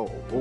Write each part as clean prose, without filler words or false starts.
Really?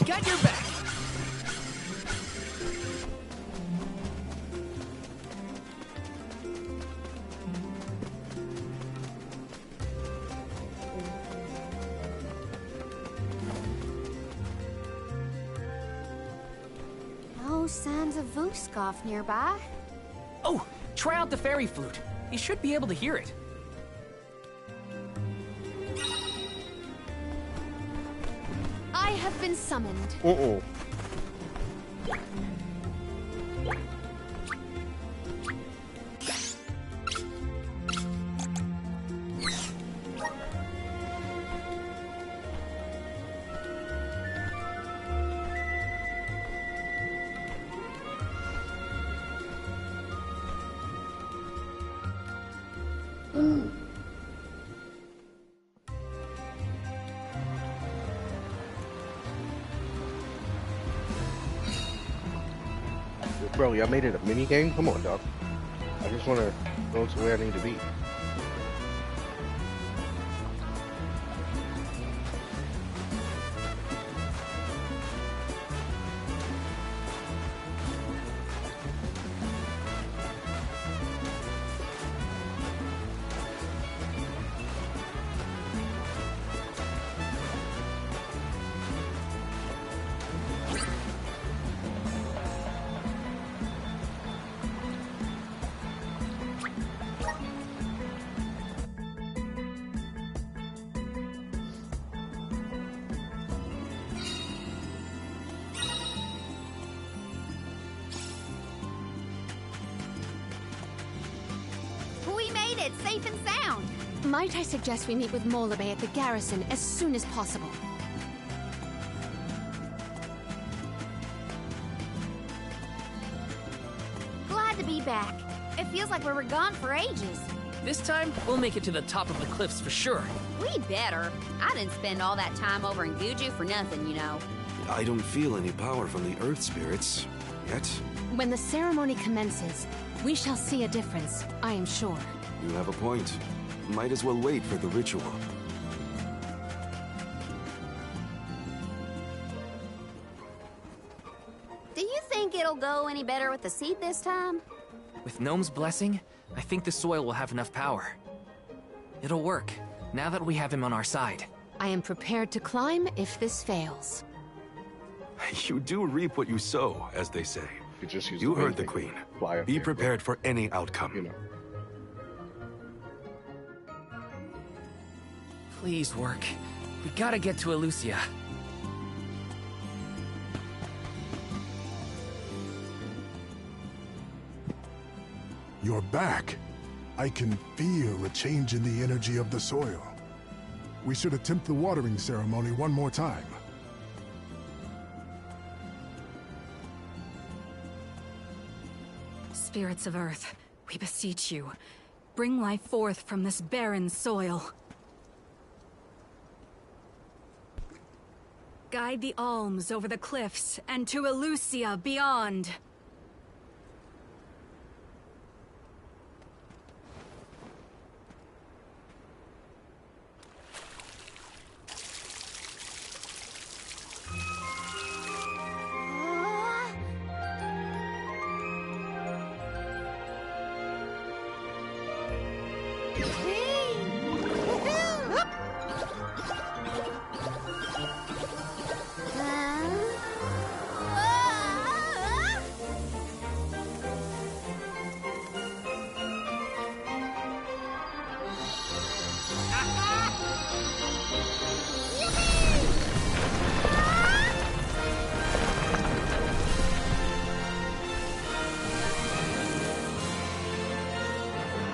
Got your back. No signs of Vuskov nearby. Oh, try out the fairy flute. You should be able to hear it. I have been summoned. Uh-oh. Bro, y'all made it a mini game? Come on, dog. I just want to go to where I need to be. We made it, safe and sound. Might I suggest we meet with Molabay at the garrison as soon as possible? Glad to be back. It feels like we were gone for ages. This time, we'll make it to the top of the cliffs for sure. We better. I didn't spend all that time over in Guju for nothing, you know. I don't feel any power from the earth spirits yet. When the ceremony commences, we shall see a difference, I am sure. You have a point. Might as well wait for the ritual. Do you think it'll go any better with the seed this time? With Gnome's blessing, I think the soil will have enough power. It'll work, now that we have him on our side. I am prepared to climb if this fails. You do reap what you sow, as they say. You just use You the heard the thing. queen. Fly up Be there, prepared for any outcome. You know. Please work. We gotta get to Elucia. You're back. I can feel a change in the energy of the soil. We should attempt the watering ceremony one more time. Spirits of Earth, we beseech you. Bring life forth from this barren soil. Guide the alms over the cliffs and to Elucia beyond.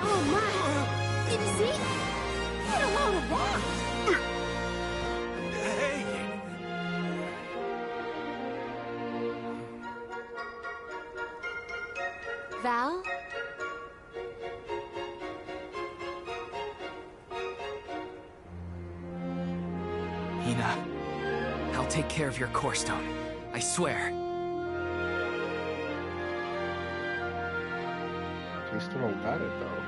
Oh my! Did you see? Get a load of that! Val? Hina, I'll take care of your core stone. I swear. You still don't got it, though.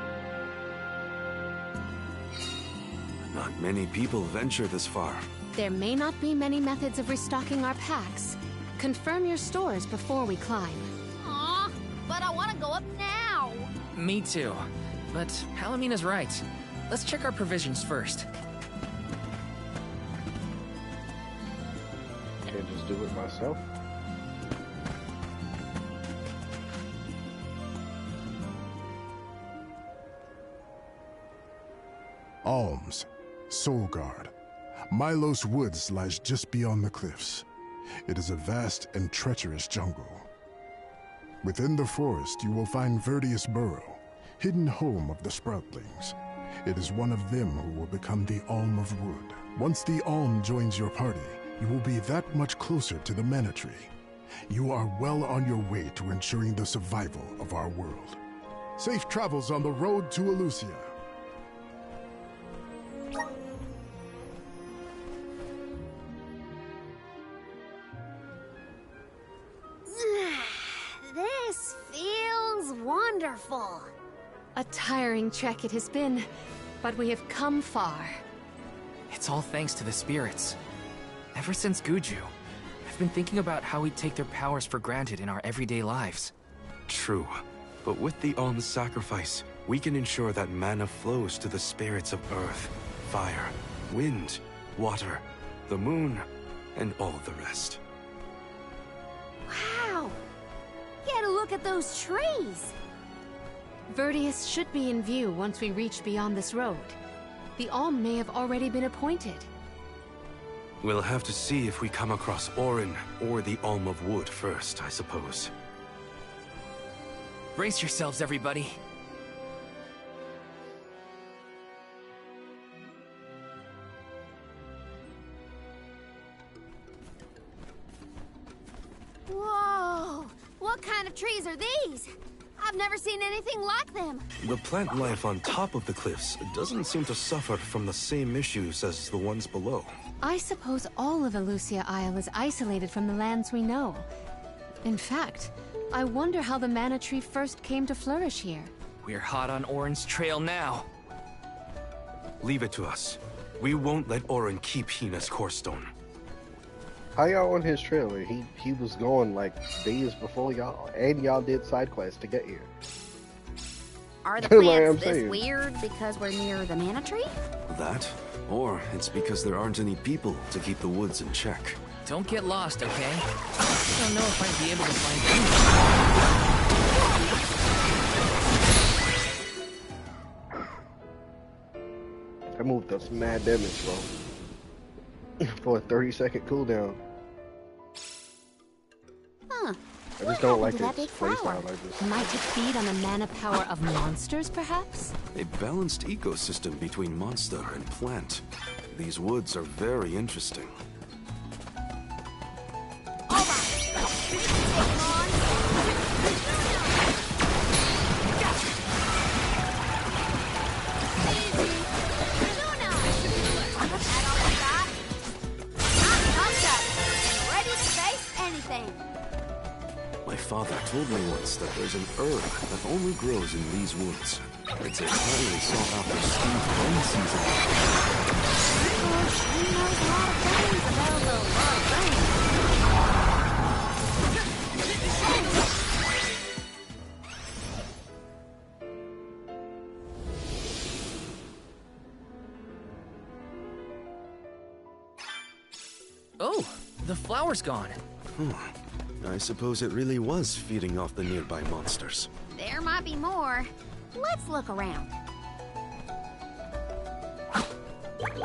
Not many people venture this far. There may not be many methods of restocking our packs. Confirm your stores before we climb. Aw, but I want to go up now. Me too. But Palamina's right. Let's check our provisions first. Can't just do it myself. Alms, Soulguard. Milos Woods lies just beyond the cliffs. It is a vast and treacherous jungle. Within the forest, you will find Verdius Burrow, hidden home of the Sproutlings. It is one of them who will become the Alm of Wood. Once the Alm joins your party, you will be that much closer to the Mana Tree. You are well on your way to ensuring the survival of our world. Safe travels on the road to Elucia. This wonderful! A tiring trek it has been, but we have come far. It's all thanks to the spirits. Ever since Guju, I've been thinking about how we take their powers for granted in our everyday lives. True. But with the alms sacrifice, we can ensure that mana flows to the spirits of earth, fire, wind, water, the moon, and all the rest. Wow! Get a look at those trees! Verdius should be in view once we reach beyond this road. The Alm may have already been appointed. We'll have to see if we come across Orin or the Alm of Wood first, I suppose. Brace yourselves, everybody. Whoa! What kind of trees are these? I've never seen anything like them. The plant life on top of the cliffs doesn't seem to suffer from the same issues as the ones below. I suppose all of Elusia Isle is isolated from the lands we know. In fact, I wonder how the mana tree first came to flourish here. We're hot on Orin's trail now. Leave it to us. We won't let Orin keep Hina's core stone. How y'all on his trailer? He was going like days before y'all, and y'all did side quests to get here. Are the Like plants I'm this saying. weird because we're near the mana tree? That? Or it's because there aren't any people to keep the woods in check. Don't get lost, okay? I don't know if I'd be able to find That move does mad damage, bro. For a 30-second cooldown. Huh. I just don't like happened to its that big flower? playstyle. I just Might it feed on the mana power of monsters, perhaps? A balanced ecosystem between monster and plant. These woods are very interesting. Hold on. Take him on. Easy. Luna. That all you got? I'm pumped up and ready to face anything. My father told me once that there's an herb that only grows in these woods. It's a highly sought after steamed rain season. Of course, he knows a lot of things about a lot of things. Oh, the flower's gone. I suppose it really was feeding off the nearby monsters. There might be more. Let's look around.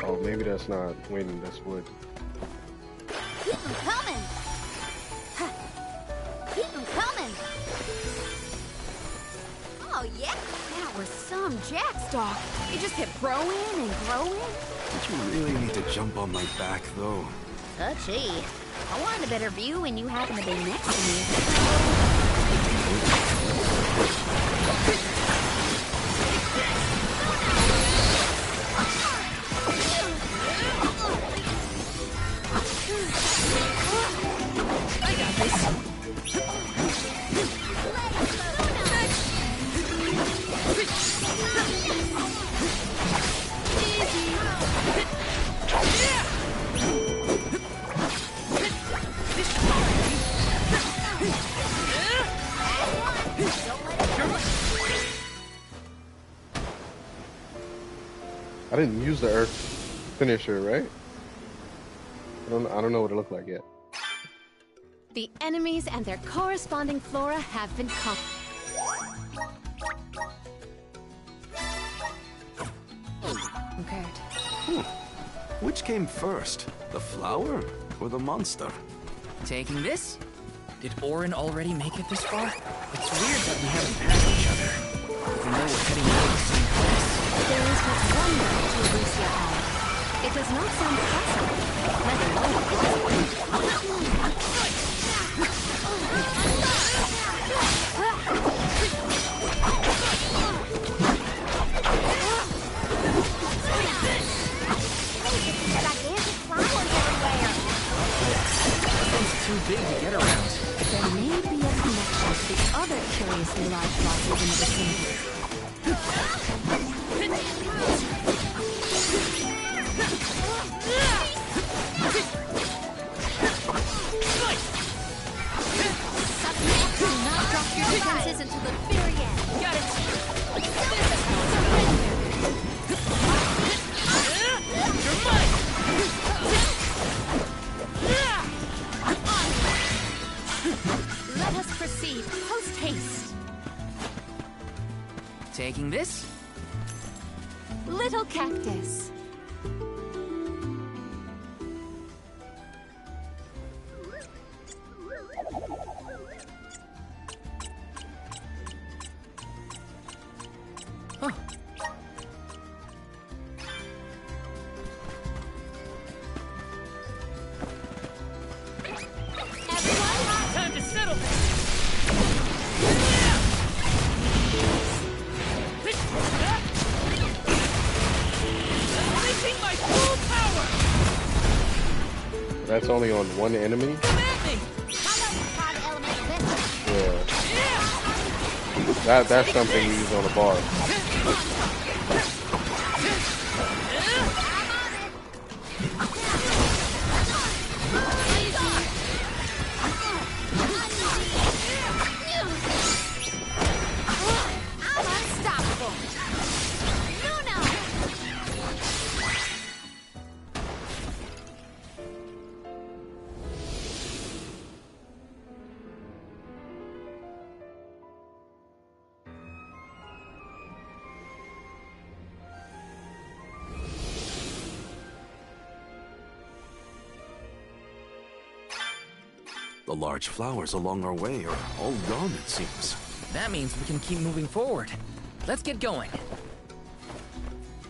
oh, maybe that's not wind, that's wood. Keep them coming. Huh. Keep them coming. Oh, yeah. That was some jackstock. It just kept growing and growing. Did you really need to jump on my back, though? Gee. I wanted a better view when you happened to be next to me. I got this. I didn't use the earth finisher, right? I don't know what it looked like yet. The enemies and their corresponding flora have been conquered. Which came first, the flower or the monster? Taking this? Did Orin already make it this far? It's weird that we haven't passed each other, even though we're heading toward the same place. There is but one way to Elusia Isle. It does not sound possible, let alone Gigantic flowers everywhere. It's too big to get around. There may be a connection the other curiously large bosses in the vicinity. Do not drop your defenses until the very end. Got it! You're mine! Let us proceed post haste. Taking this? Little cactus. Huh. Everyone, Time to settle this! Unleashing my full power! That's only on one enemy? Come at me! how about you try to eliminate this? Yeah. That's something you use on a bar. I'm unstoppable. Luna! The large flowers along our way are all gone, it seems. That means we can keep moving forward. Let's get going.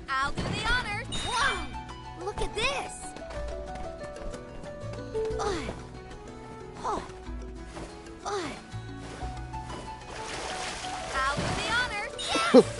I'll do the honors. Whoa! Look at this. Oh. I'll do the honors. Yes!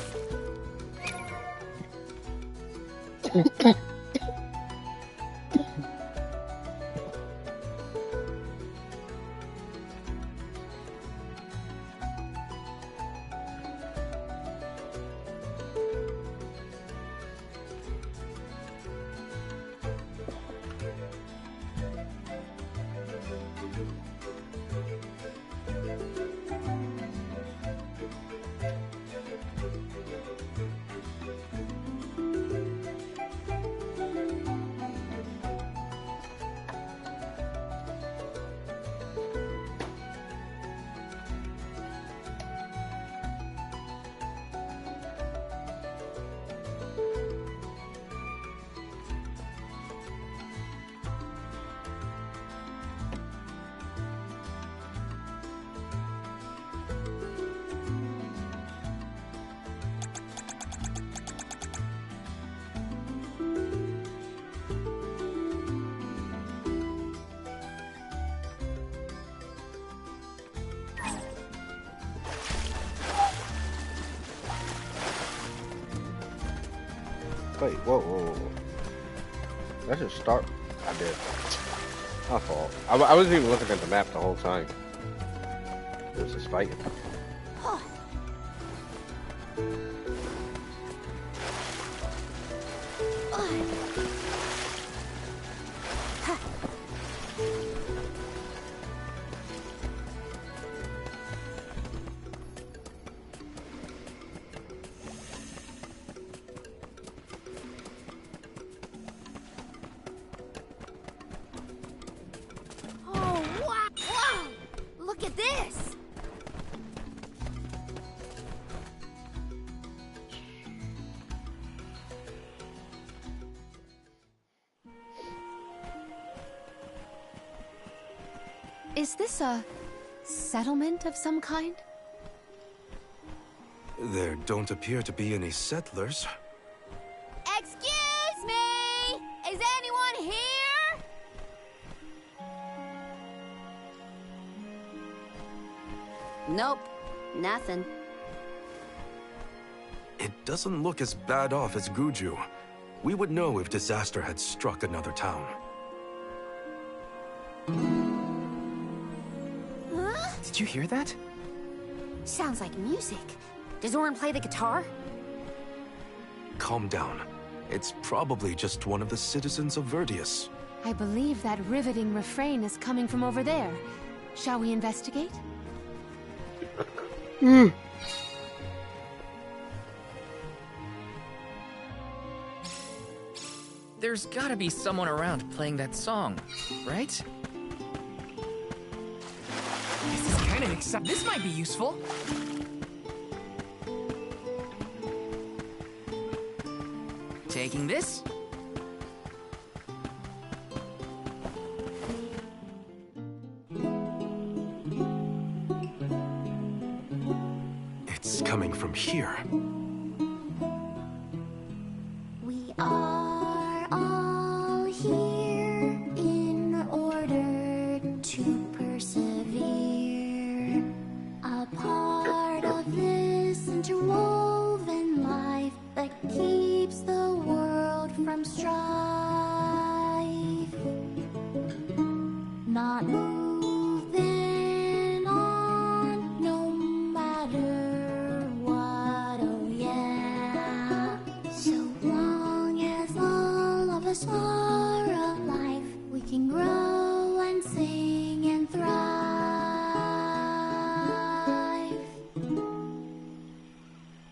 Wait, whoa. That should start. I did. My fault. I wasn't even looking at the map the whole time. It was just fighting. Oh, wow! Wow! Look at this! Is this a settlement of some kind? There don't appear to be any settlers. Excuse me! Is anyone here? Nope, nothing. It doesn't look as bad off as Guju. We would know if disaster had struck another town. Did you hear that? Sounds like music. Does Orin play the guitar? Calm down. It's probably just one of the citizens of Verdius. I believe that riveting refrain is coming from over there. Shall we investigate? There's gotta be someone around playing that song, right? This is kind of exciting. This might be useful. Taking this. It's coming from here. We are all here in order to persevere. A part of this interwoven life that keeps the world from strife. Not moving on, no matter what, oh yeah. So long as all of us are alive, we can grow and sing and thrive.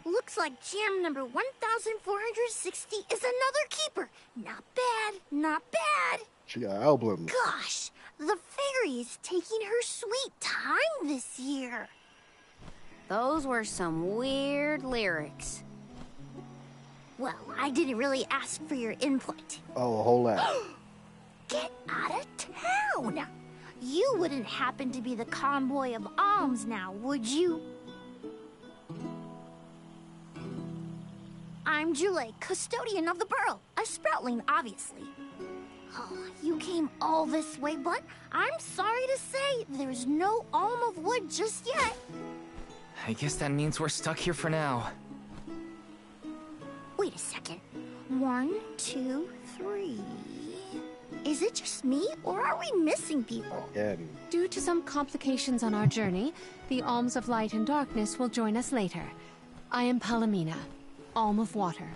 Looks like jam number 1460 is another keeper. Not bad, not bad. She got albums. Gosh, the fairy is taking her sweet time this year. Those were some weird lyrics. Well, I didn't really ask for your input. Oh, a whole lot. Get out of town! You wouldn't happen to be the convoy of alms now, would you? I'm Jule, custodian of the burrow. A sproutling, obviously. Oh, you came all this way, but I'm sorry to say there's no alm of wood just yet. I guess that means we're stuck here for now. Wait a second. 1, 2, 3. Is it just me, or are we missing people? Yeah. Due to some complications on our journey, the Alms of Light and Darkness will join us later. I am Palomina, Alm of Water.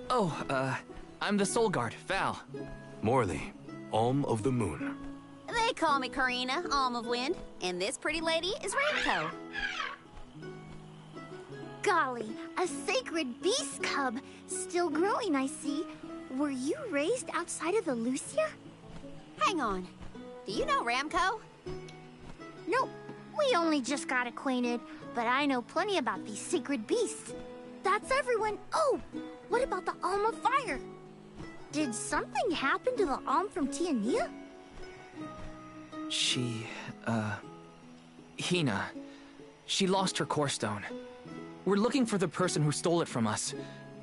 Oh, I'm the Soul Guard, Val. Morley, Alm of the Moon. They call me Karina, Alm of Wind, and this pretty lady is Ramco. Golly, a sacred beast cub. Still growing, I see. Were you raised outside of the Lucia? Hang on. Do you know Ramco? Nope. We only just got acquainted, but I know plenty about these sacred beasts. That's everyone. Oh, what about the Alm of Fire? Did something happen to the Alm from Tiania? Hina. She lost her core stone. We're looking for the person who stole it from us,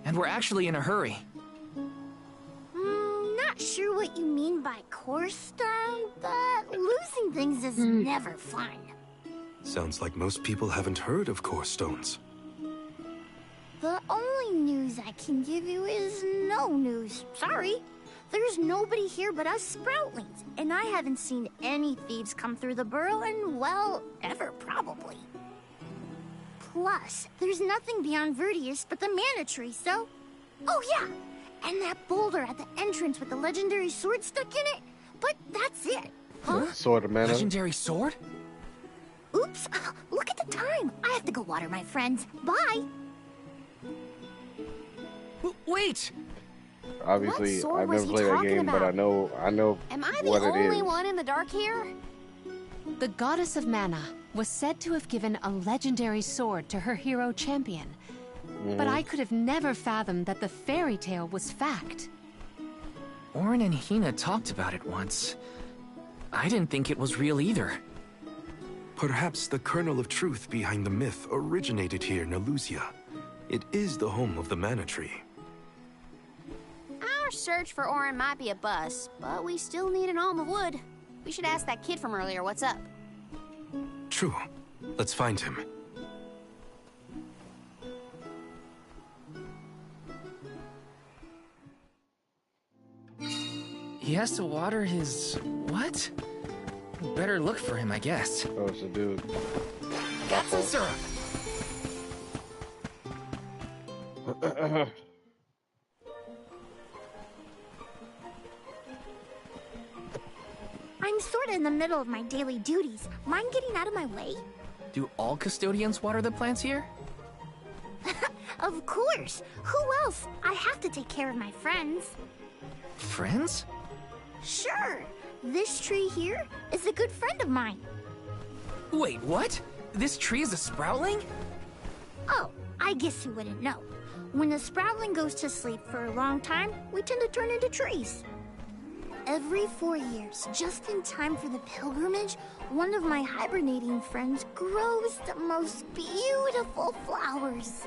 and we're actually in a hurry. Not sure what you mean by core stone, but losing things is never fun. Sounds like most people haven't heard of core stones. The only news I can give you is no news. Sorry. There's nobody here but us Sproutlings, and I haven't seen any thieves come through the burrow in, well, ever probably. Plus, there's nothing beyond Verdius but the Mana Tree, so... Oh yeah! And that boulder at the entrance with the legendary sword stuck in it. But that's it. Huh? Sword of Mana. Legendary sword? Oops. Look at the time. I have to go water my friends. Bye. Wait! Obviously, What sword I've was never he played that talking game, but I about? know Am I the what it only is. one in the dark here? The Goddess of Mana was said to have given a legendary sword to her hero champion. But I could have never fathomed that the fairy tale was fact. Orin and Hina talked about it once. I didn't think it was real either. Perhaps the kernel of truth behind the myth originated here in Elusia. It is the home of the Mana Tree. Our search for Orin might be a bust, but we still need an alm of wood. We should ask that kid from earlier what's up. True. Let's find him. He has to water his... what? Better look for him, I guess. Oh, it's a dude. Got some syrup! I'm sort of in the middle of my daily duties. Mind getting out of my way? Do all custodians water the plants here? Of course. Who else? I have to take care of my friends. Friends? Sure. This tree here is a good friend of mine. Wait, what? This tree is a sproutling? Oh, I guess you wouldn't know. When a sproutling goes to sleep for a long time, we tend to turn into trees. Every 4 years, just in time for the pilgrimage, one of my hibernating friends grows the most beautiful flowers.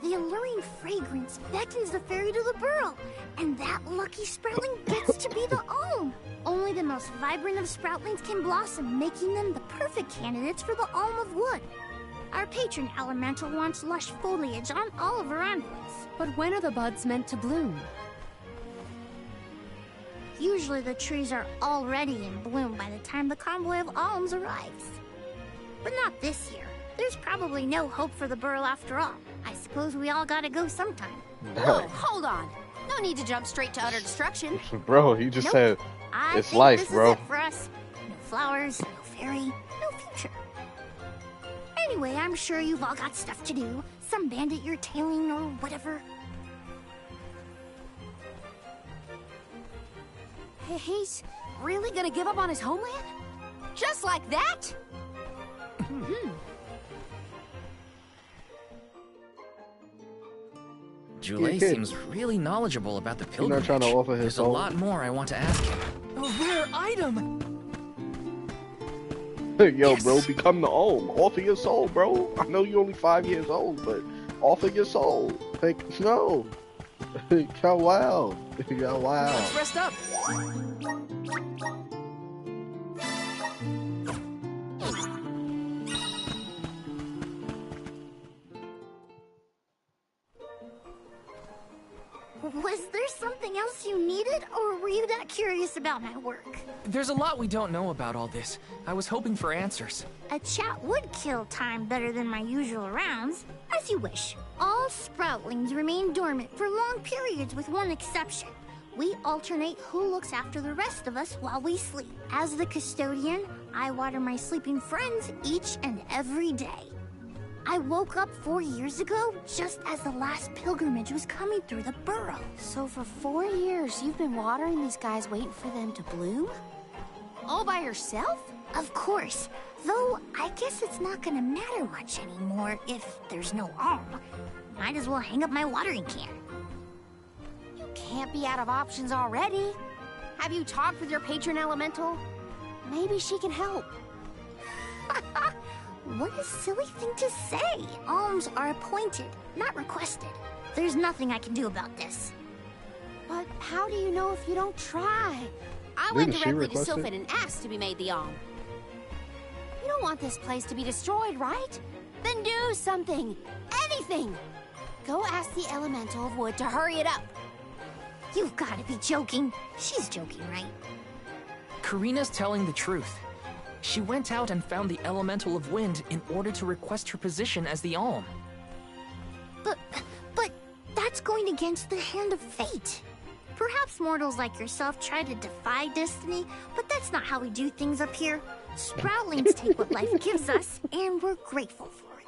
The alluring fragrance beckons the fairy to the burrow, and that lucky sproutling gets to be the alm. Only the most vibrant of sproutlings can blossom, making them the perfect candidates for the alm of wood. Our patron elemental wants lush foliage on all of her envoys. But when are the buds meant to bloom? Usually the trees are already in bloom by the time the convoy of alms arrives. But not this year. There's probably no hope for the burrow after all. I suppose we all gotta go sometime. Whoa, hold on. No need to jump straight to utter destruction. Bro, he just Nope. said I it's think life, this bro. is it for us. No flowers, no fairy, no future. Anyway, I'm sure you've all got stuff to do. Some bandit you're tailing or whatever. He's really gonna give up on his homeland? Just like that? Jule kid. seems really knowledgeable about the He's pilgrimage. not trying to offer his There's a soul. lot more I want to ask him. A rare item! Yo, Yes. bro, become the alm. Offer your soul, bro. I know you're only 5 years old, but offer your soul. Like, no. Yo, wow. Yo, wow. Let's rest up. Was there something else you needed, or were you that curious about my work? There's a lot we don't know about all this. I was hoping for answers. A chat would kill time better than my usual rounds. As you wish. All sproutlings remain dormant for long periods with one exception. We alternate who looks after the rest of us while we sleep. As the custodian, I water my sleeping friends each and every day. I woke up 4 years ago just as the last pilgrimage was coming through the burrow. So for 4 years, you've been watering these guys waiting for them to bloom? All by yourself? Of course. Though, I guess it's not gonna matter much anymore if there's no alm. Might as well hang up my watering can. You can't be out of options already. Have you talked with your patron elemental? Maybe she can help. What a silly thing to say. Alms are appointed, not requested. There's nothing I can do about this. But how do you know if you don't try? I went Didn't she directly to request it? Sylphin and asked to be made the alm. You don't want this place to be destroyed, right? Then do something. Anything. Go ask the elemental of wood to hurry it up. You've gotta be joking. She's joking, right? Karina's telling the truth. She went out and found the elemental of wind in order to request her position as the alm. But that's going against the hand of fate. Perhaps mortals like yourself try to defy destiny, but that's not how we do things up here. Sproutlings take what life gives us, and we're grateful for it.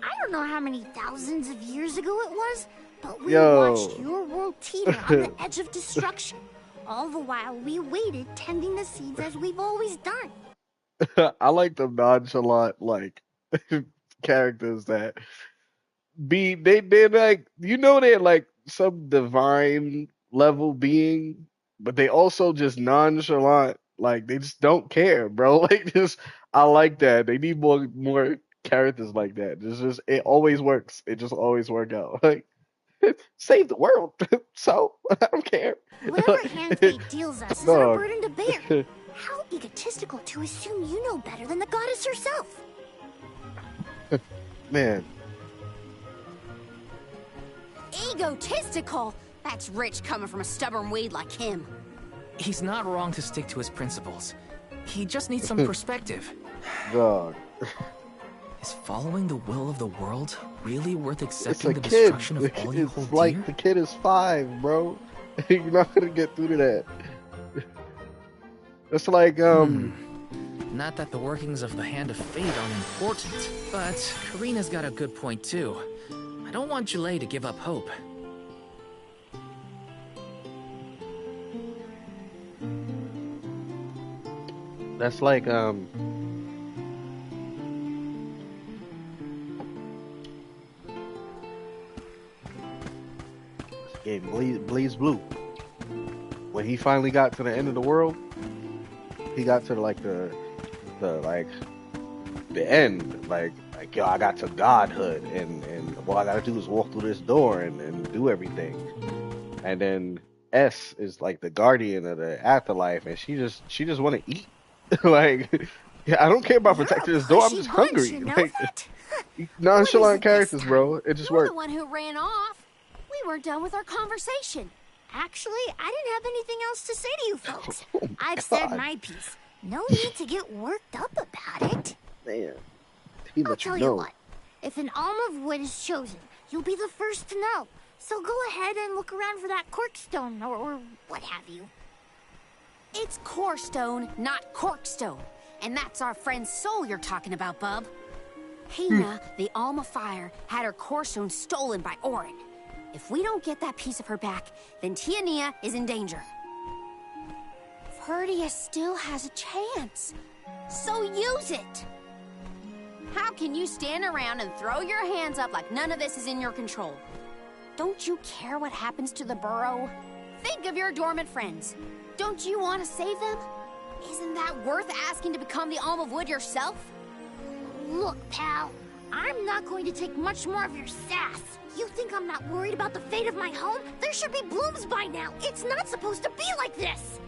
I don't know how many thousands of years ago it was, but we Yo. watched your world teeter on the edge of destruction. All the while we waited, tending the seeds as we've always done. I like the nonchalant, like, characters that they're like, you know, they're like some divine level being, but they also just nonchalant, like they just don't care, bro. Like, just I like that. They need more characters like that. Just it always works. It just always work out. Like, save the world. So I don't care. Whatever hand fate deals us is our Dog. burden to bear. How egotistical to assume you know better than the goddess herself. Man, Egotistical? That's rich coming from a stubborn weed like him. He's not wrong to stick to his principles. He just needs some perspective. dog. Is following the will of the world really worth It's accepting a the kid. destruction of all you hold It's like dear? the kid is 5, bro. You're not gonna get through to that. It's like Not that the workings of the Hand of Fate aren't important, but Karina's got a good point too. I don't want Julei to give up hope. that's like game Blaze Blue. When he finally got to the end of the world, he got to like the end, like yo, I got to godhood, and all I gotta do is walk through this door and do everything. And then S is like the guardian of the afterlife, and she just want to eat. Like, yeah, I don't care about protecting this door. I'm just hungry. You know Like, that? nonchalant this characters, time? bro. It just You're works. the one who ran off. We weren't done with our conversation. Actually, I didn't have anything else to say to you folks. Oh, I've said God. my piece. No need to get worked up about it. Man, he I'll let tell you you know. what. If an alm of wood is chosen, you'll be the first to know. So go ahead and look around for that corkstone or what have you. It's Corestone, not Corkstone. And that's our friend's soul you're talking about, bub. Hina, the Alma Fire, had her Corestone stolen by Orin. If we don't get that piece of her back, then Tiania is in danger. Ferdia still has a chance. So use it! How can you stand around and throw your hands up like none of this is in your control? Don't you care what happens to the burrow? Think of your dormant friends. Don't you want to save them? Isn't that worth asking to become the Alm of Wood yourself? Look, pal, I'm not going to take much more of your sass. You think I'm not worried about the fate of my home? There should be blooms by now. It's not supposed to be like this.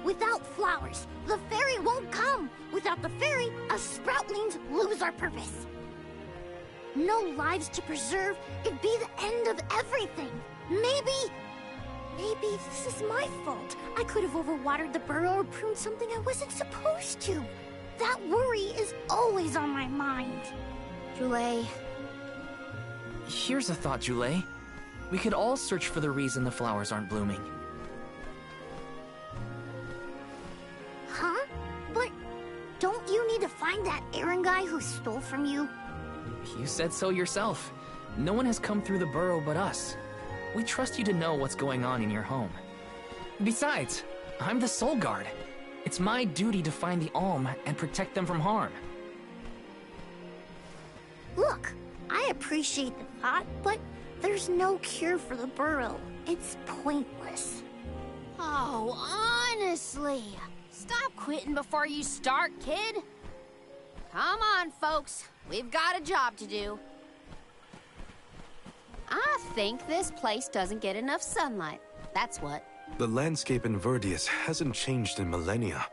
Without flowers, the fairy won't come. Without the fairy, us sproutlings lose our purpose. No lives to preserve, it'd be the end of everything. Maybe this is my fault. I could have overwatered the burrow or pruned something I wasn't supposed to. That worry is always on my mind. Julei, Here's a thought, Julei. We could all search for the reason the flowers aren't blooming. Huh? But don't you need to find that Aaron guy who stole from you? You said so yourself. No one has come through the burrow but us. We trust you to know what's going on in your home. Besides, I'm the Soul Guard. It's my duty to find the Alm and protect them from harm. Look, I appreciate the thought, but there's no cure for the burrow. It's pointless. oh, honestly. Stop quitting before you start, kid. Come on, folks. We've got a job to do. I think this place doesn't get enough sunlight. That's what. The landscape in Verdius hasn't changed in millennia.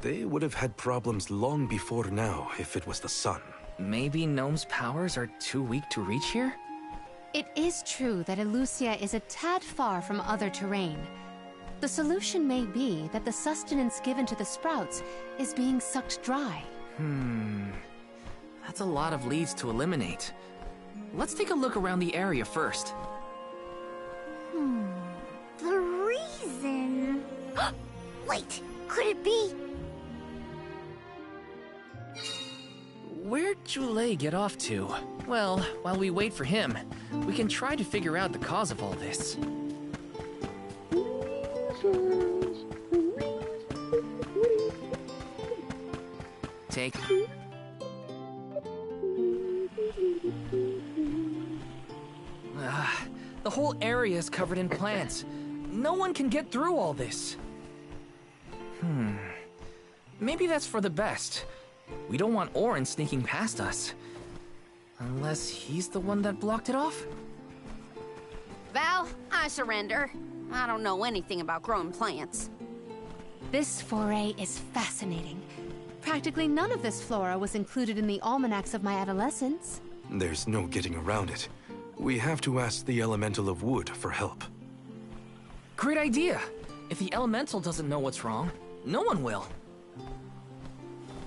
They would have had problems long before now if it was the sun. Maybe Gnome's powers are too weak to reach here? It is true that Elusia is a tad far from other terrain. The solution may be that the sustenance given to the sprouts is being sucked dry. That's a lot of leads to eliminate. Let's take a look around the area first. The reason... Wait, could it be... Where'd Julei get off to? Well, while we wait for him, we can try to figure out the cause of all this. Take... The whole area is covered in plants. No one can get through all this. Maybe that's for the best. We don't want Orin sneaking past us. Unless he's the one that blocked it off? Val, I surrender. I don't know anything about growing plants. This foray is fascinating. Practically none of this flora was included in the almanacs of my adolescence. There's no getting around it. We have to ask the Elemental of Wood for help. Great idea! If the Elemental doesn't know what's wrong, no one will.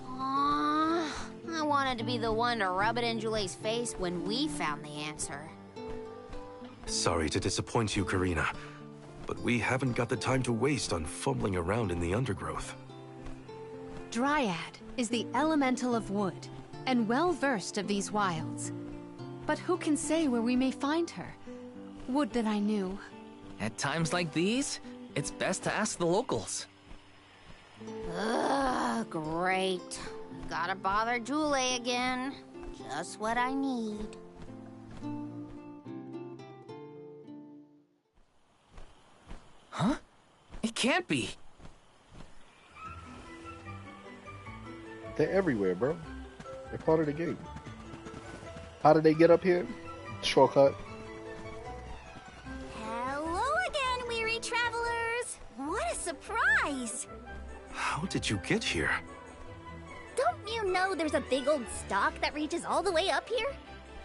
Aw, I wanted to be the one to rub it in Jule's face when we found the answer. Sorry to disappoint you, Karina, but we haven't got the time to waste on fumbling around in the undergrowth. Dryad is the elemental of wood, and well-versed of these wilds. But who can say where we may find her? Would that I knew. At times like these, it's best to ask the locals. Ugh, great. Gotta bother Jule again. Just what I need. Huh? It can't be. They're everywhere, bro. They're part of the game. How did they get up here? Shortcut. Hello again, weary travelers! What a surprise! How did you get here? Don't you know there's a big old stalk that reaches all the way up here?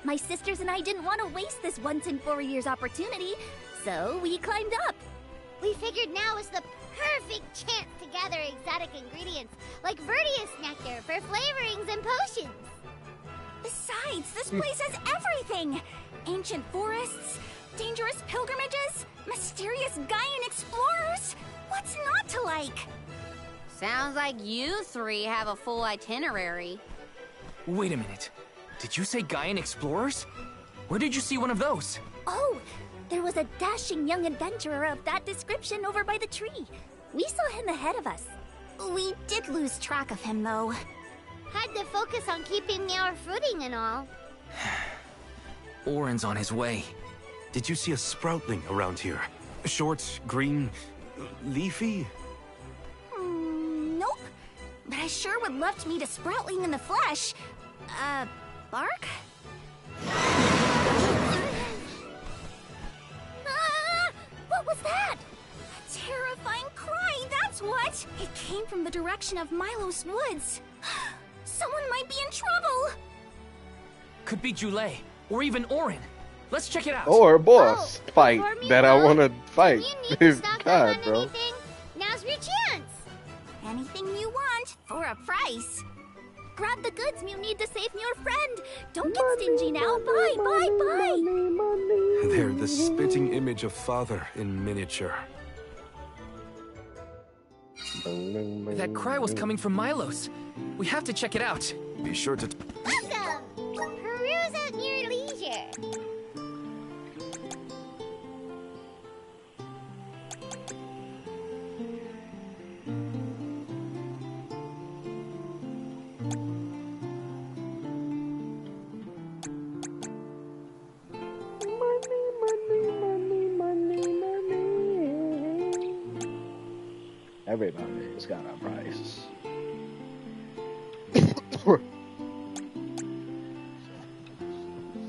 My sisters and I didn't want to waste this once in 4 years opportunity, so we climbed up. We figured now is the perfect chance to gather exotic ingredients like Verdius nectar for flavorings and potions. Besides, this place has everything! Ancient forests, dangerous pilgrimages, mysterious Gaian explorers. What's not to like? Sounds like you three have a full itinerary. Wait a minute. Did you say Gaian explorers? Where did you see one of those? Oh, there was a dashing young adventurer of that description over by the tree. We saw him ahead of us. We did lose track of him, though. Had to focus on keeping our footing and all. Orin's on his way. Did you see a sproutling around here? Short, green, leafy? Nope. But I sure would love to meet a sproutling in the flesh. Bark? What was that? A terrifying cry, that's what! It came from the direction of Milos Woods. Someone might be in trouble! Could be Jule, or even Orin. Let's check it out. Or a boss fight before me, that I Will, want to fight. If you need to stock up God, on bro. anything, now's your chance. Anything you want, for a price. Grab the goods you need to save your friend. Don't get stingy now. Bye, bye, bye. They're the spitting image of Father in miniature. That cry was coming from Milos. We have to check it out. Be sure to... Awesome! Peruse at your leisure. Everybody's got a price.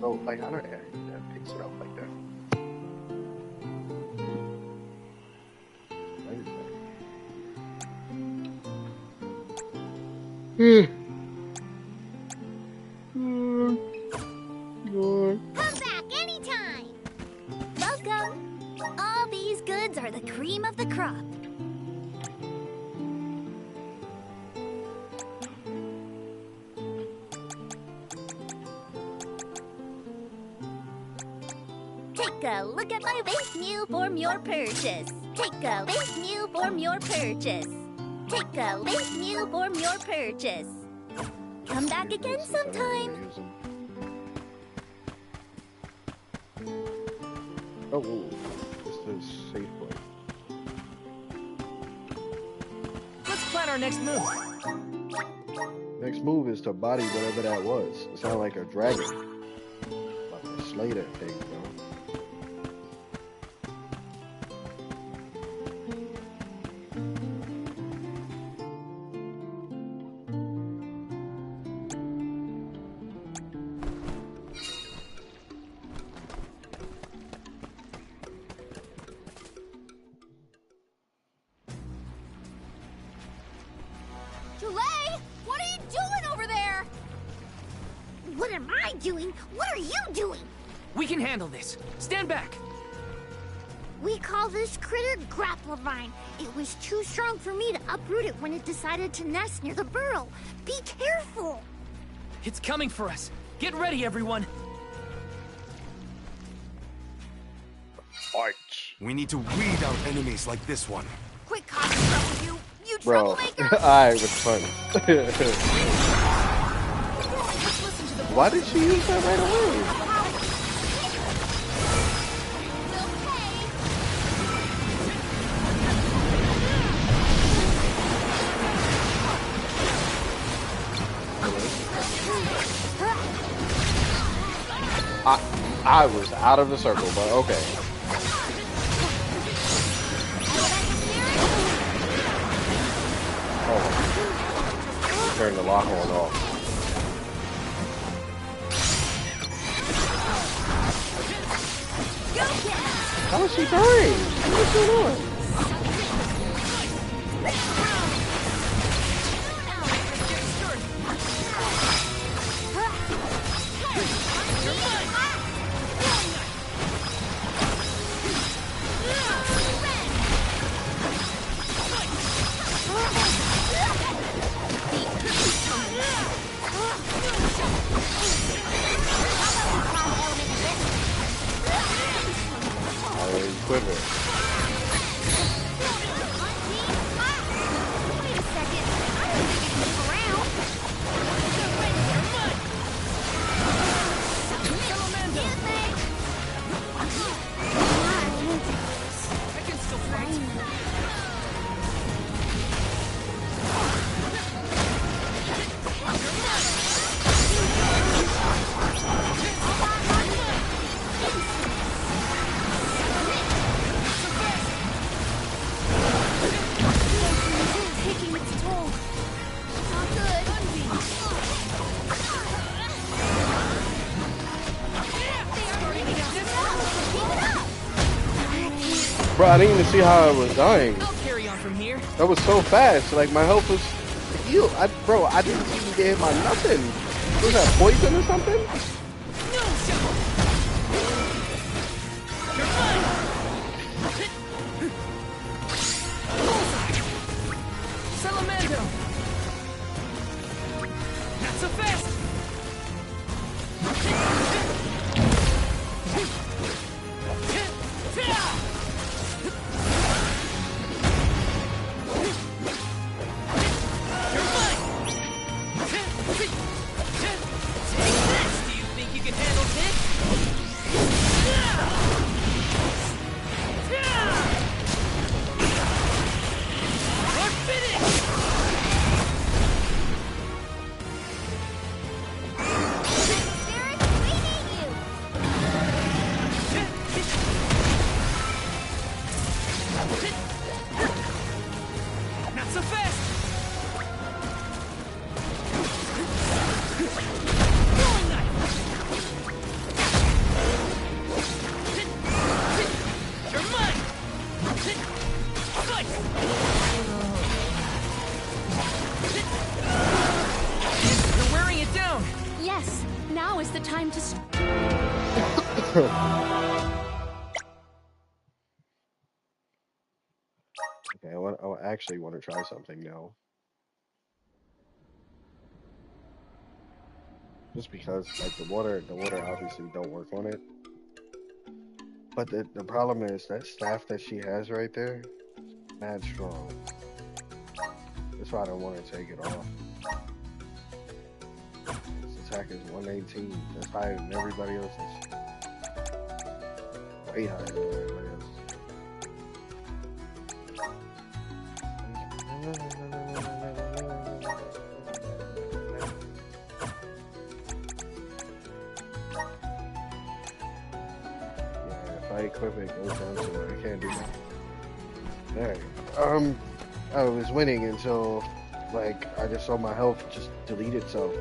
So, like, I don't know that picks it up like that. Come back anytime. Welcome. All these goods are the cream of the crop. Take a look at my waste meal from your purchase. Take a waste meal from your purchase. Take a waste meal from your purchase. Come back again sometime. Oh, this is safe place. Let's plan our next move. Next move is to body whatever that was. It sounded like a dragon. About to slay that thing, bro. Jule, what are you doing over there? What am I doing? What are you doing? We can handle this. Stand back. We call this critter Grapplevine. It was too strong for me to uproot it when it decided to nest near the burrow. Be careful. It's coming for us. Get ready, everyone. Fight. We need to weed out enemies like this one. Quit causing trouble, you Bro, troublemaker! alright, was fun. Listen to the Why did she use that right away? I was out of the circle, but okay. Oh, turn the lock on off. How is she dying? What's going on? Quiver. Bro, I didn't even see how I was dying. I'll carry on from here. That was so fast. Like, my health was healed. Bro, I didn't even get hit by nothing. Was that poison or something? No, you're mine. Salamando. Not so fast. Okay, I actually want to try something now. Just because, like, the water obviously don't work on it. But the problem is that staff that she has right there, mad strong. That's why I don't want to take it off. This attack is 118. That's higher than everybody else's. Way higher than everybody else. Yeah, if I equip it, it goes down to it. I can't do that. Alright. I was winning until, like, I just saw my health just delete itself.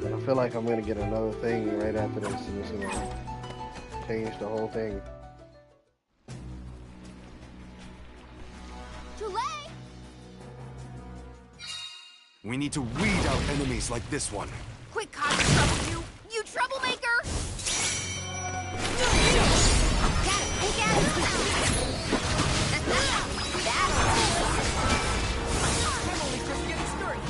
I feel like I'm gonna get another thing right after this, and it's gonna change the whole thing. We need to weed out enemies like this one. Quit causing trouble, you troublemaker! Gotta pick out his I'm only just getting started.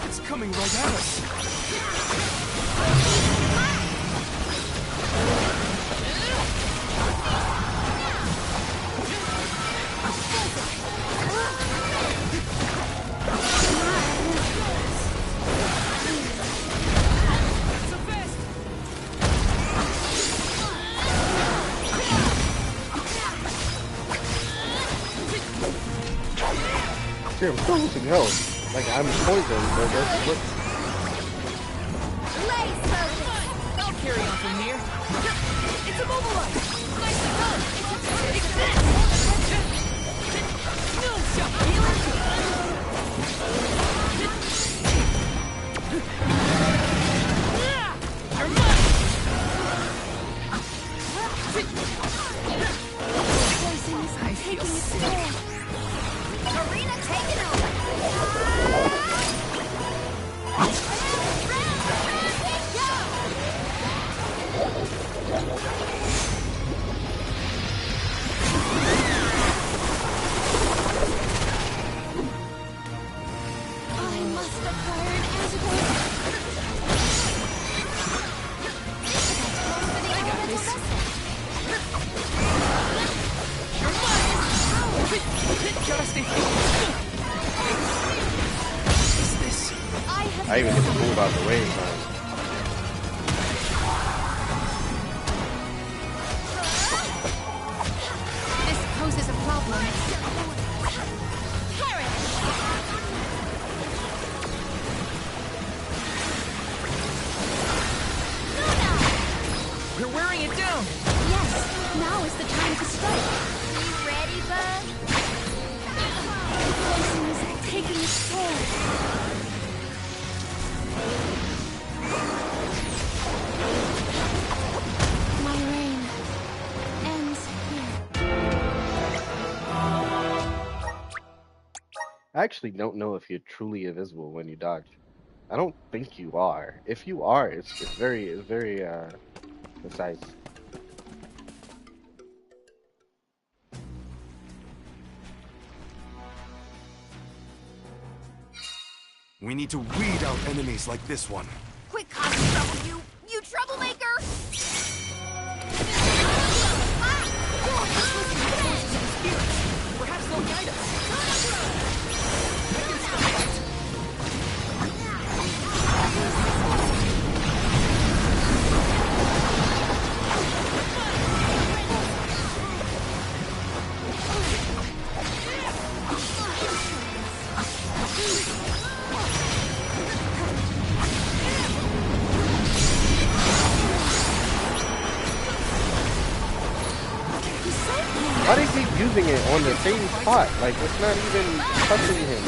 It's coming right at us. Dude, I'm still losing health. Like, I'm poisoned, but that's what... I'll carry on from here. It's immobilized! Nicely done! Take this! I feel sick. Arena taking over! I must acquire an antidote. I got this. Gotta stay focused. What's this? I even get to move out the way, man. This poses a problem. We're wearing it down. Yes, now is the time to strike. You ready, bud? Poison is taking its toll. My reign ends here. I actually don't know if you're truly invisible when you dodge. I don't think you are. If you are, it's very precise. We need to weed out enemies like this one. Quit causing trouble, you troublemaker! Perhaps they'll guide us. I can stop it. Why do you keep using it on the same spot? Like, it's not even touching him.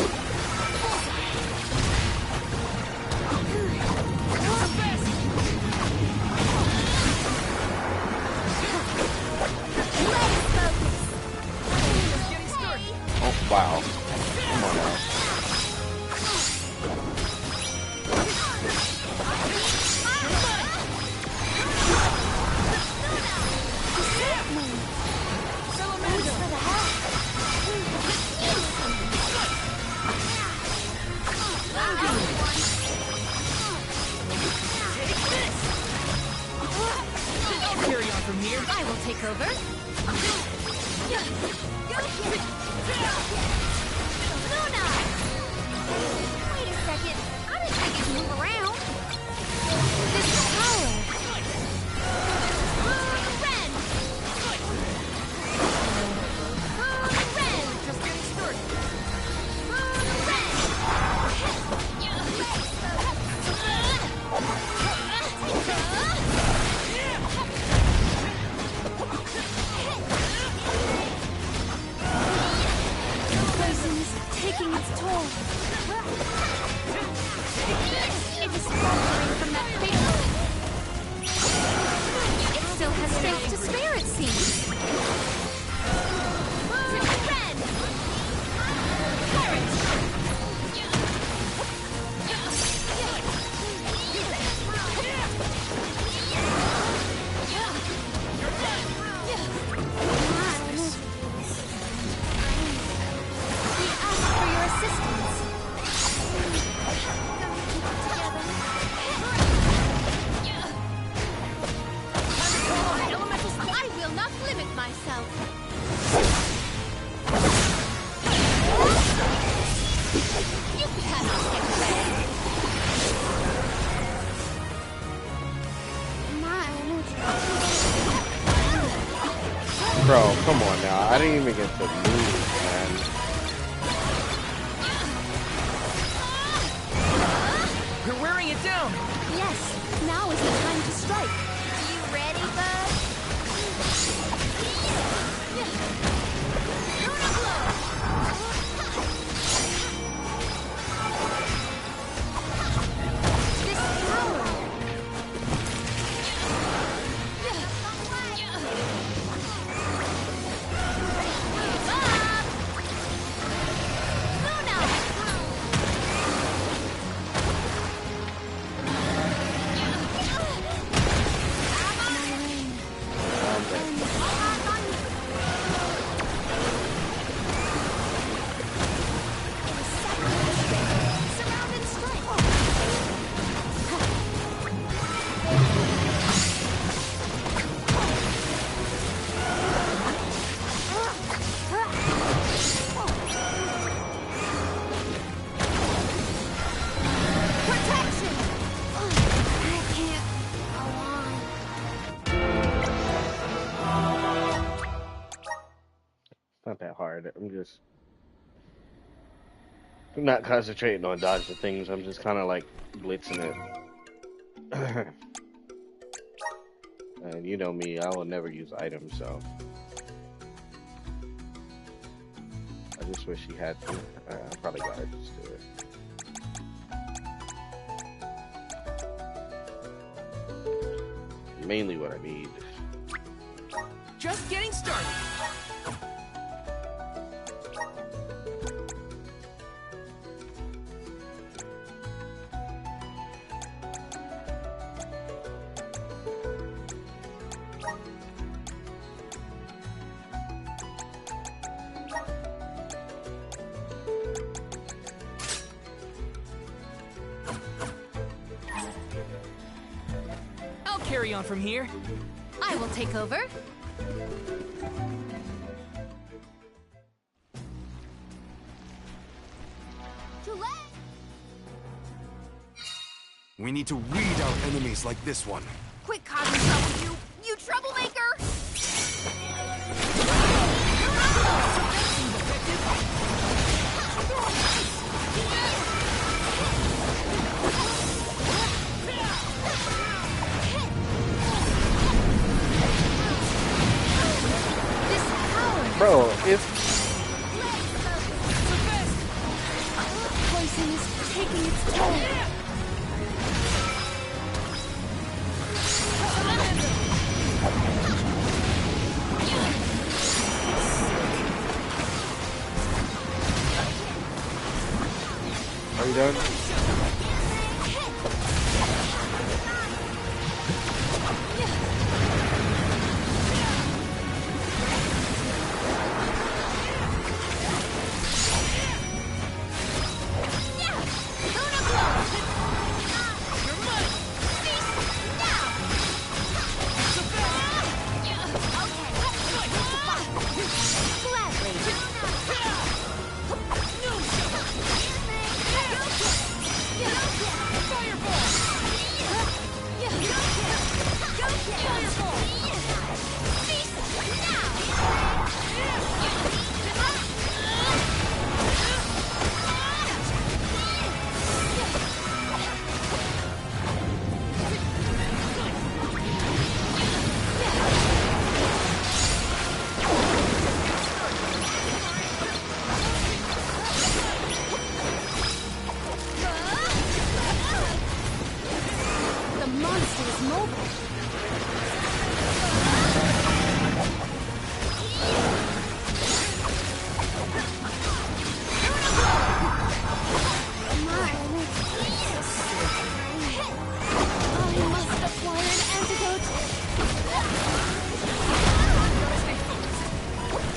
Oh, wow. Come on now. from here. I will take over. Luna! Wait a second. I didn't think it'd move around. This power. Ren! Ren! Just getting started. Poison is taking its toll. It is faltering from that fate. It still has strength to spare, it seems. Ren! We ask for your assistance. Elemental, I will not limit myself. You cannot get away. My energy. Bro, come on now. I didn't even get to move, man. We're wearing it down. Yes, now is the time to strike. You ready, bud? Luna blow! This power. Surround and strike! Protection! I can't go on. It's not that hard. I'm not concentrating on dodging things. I'm just kind of like blitzing it. And you know me, I will never use items, so. I just wish he had to. I probably gotta just do it. Mainly what I need. Just getting started. I'll carry on from here. I will take over. Too late! We need to weed out enemies like this one. Quit causing trouble, you troublemaker! Bro, it's Poison is taking its toll. Are you done?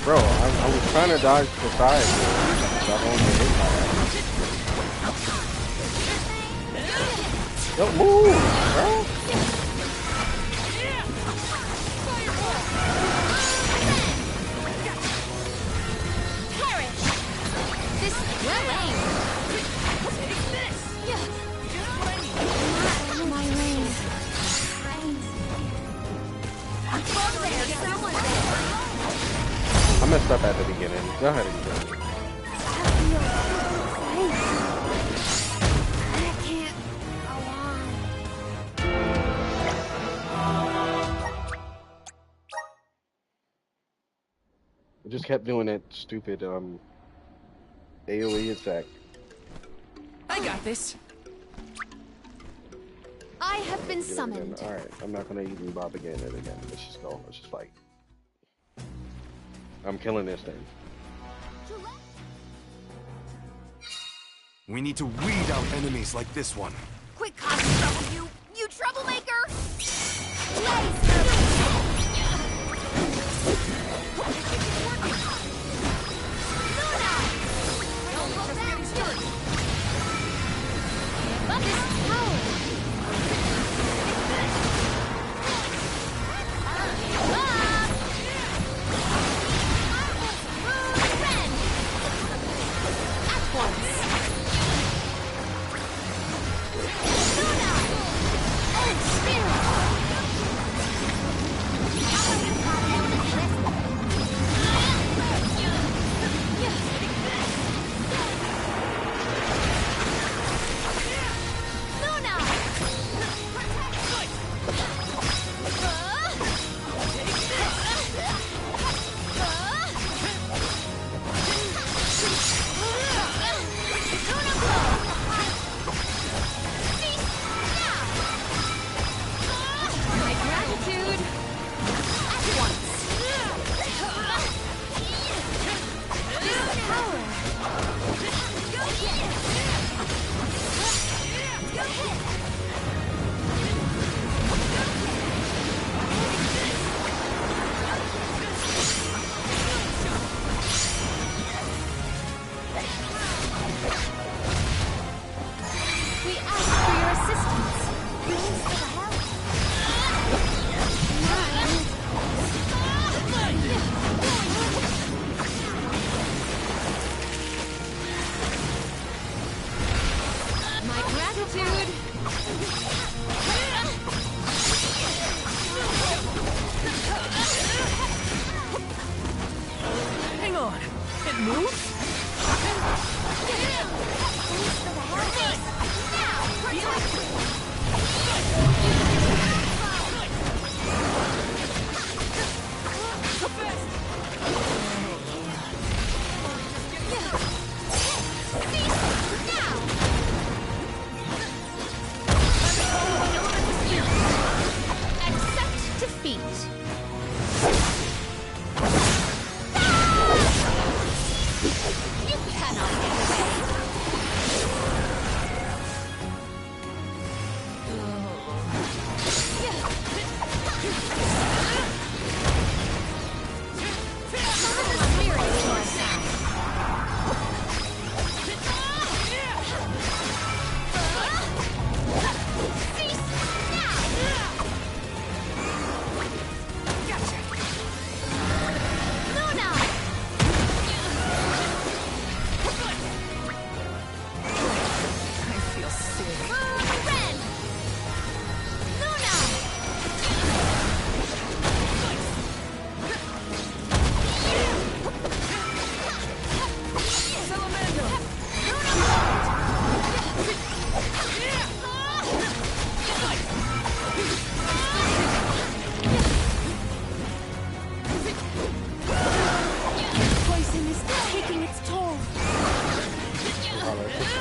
Bro, I was trying to dodge the side. Got on the hit by that. Don't move, bro. I messed up at the beginning. Go ahead and go. I can't go on. I just kept doing that stupid AoE attack. I got this. I have been summoned. Alright, I'm not gonna even bob again and again. Let's just go. Let's just fight. I'm killing this thing. We need to weed out enemies like this one. Quit causing trouble, you troublemaker!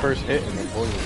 First hit and then poison.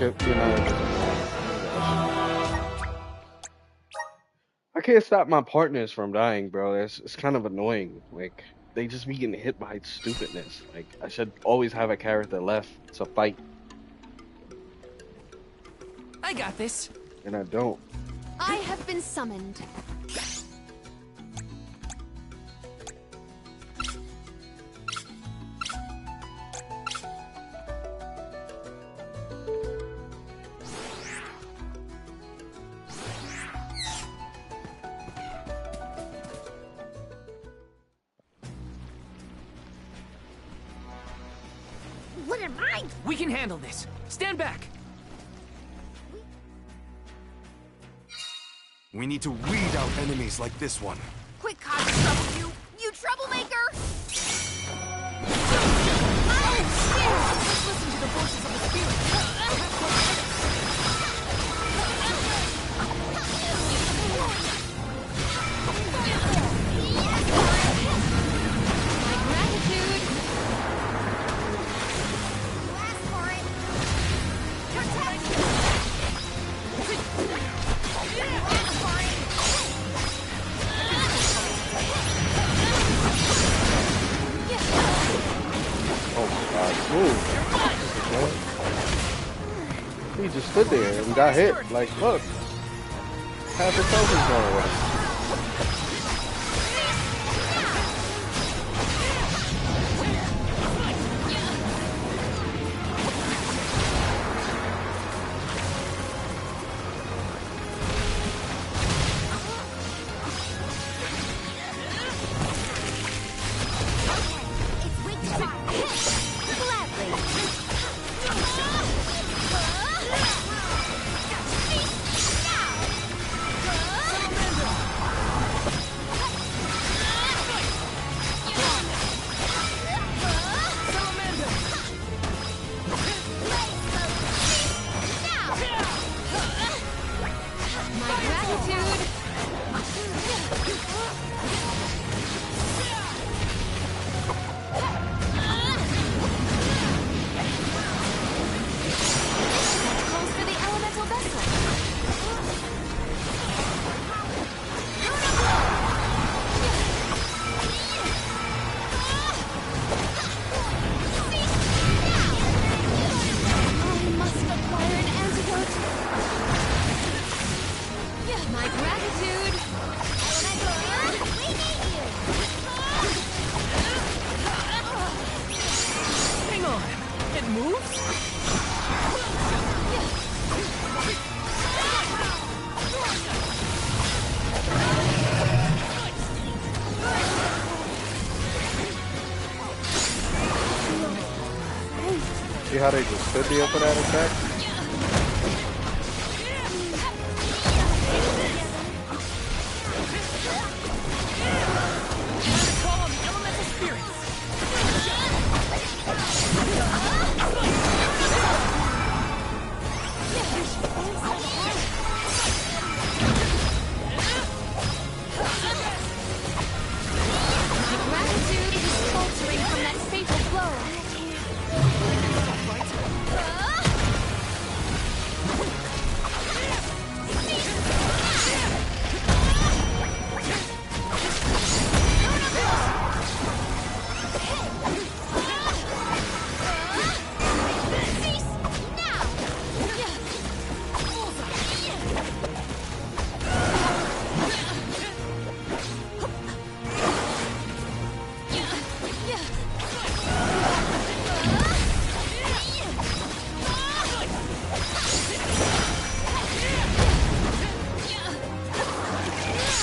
you know. I can't stop my partners from dying, bro. It's kind of annoying. Like they just be getting hit by stupidness. Like I should always have a character left to fight, I got this. and I don't. I have been summoned. What am I? We can handle this. Stand back. We need to weed out enemies like this one. Quit causing trouble, you troublemaker! Listen to the voices of the spirit. Gratitude! Ask for it. Ask for it. Oh my god, move! He just stood there and got hit. Like, look, half his health is going away. It's weak to fire. Gladly. My gratitude! Calls for the elemental vessel. I must acquire an antidote. My gratitude! We need you. Hang on. It moves? See how they just stood there for that attack? Call on the elemental spirits. My gratitude is faltering from that fatal blow.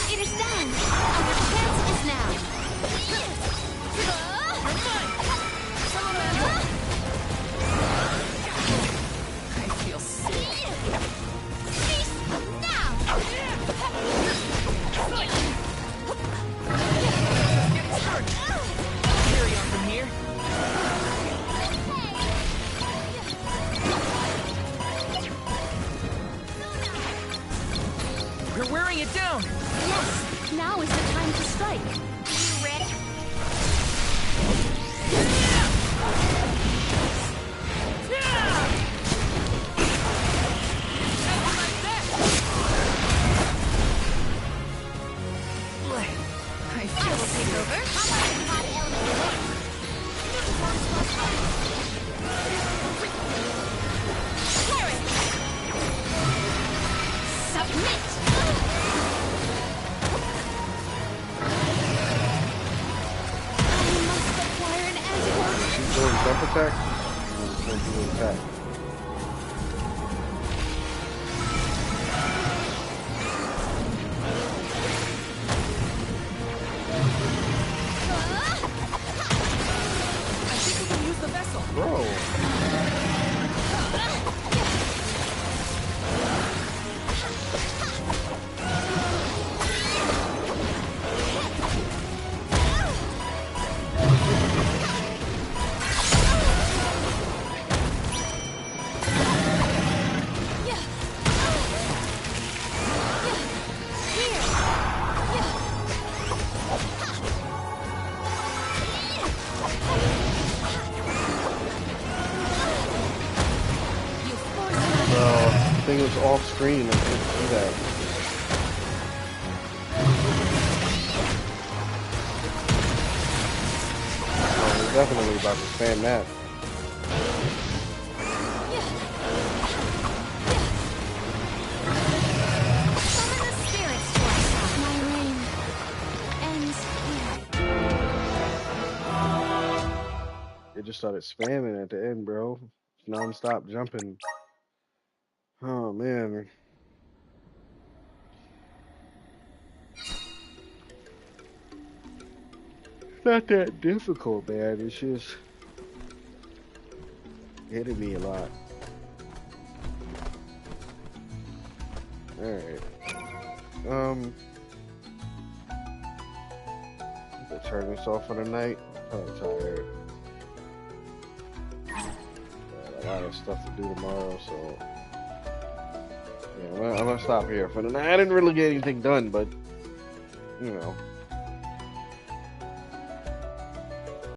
It is done. Our chance is now. I feel sick. Carry on from here. We're wearing it down. Yes, now is the time to strike. You ready? Submit! I must acquire an antidote. She's doing jump attack. She's going to do an attack. I think we can use the vessel. Bro. I think it was off screen. I couldn't see that. Oh, we're definitely about to spam that. Summon the spirits to us. My reign ends here. It just started spamming at the end, bro. Non-stop jumping. Oh man. It's not that difficult, man. It's just hitting me a lot. Alright. I'm gonna turn this off for the night. I'm tired. Got a lot of stuff to do tomorrow, so yeah, I'm gonna stop here for the night. I didn't really get anything done, but you know.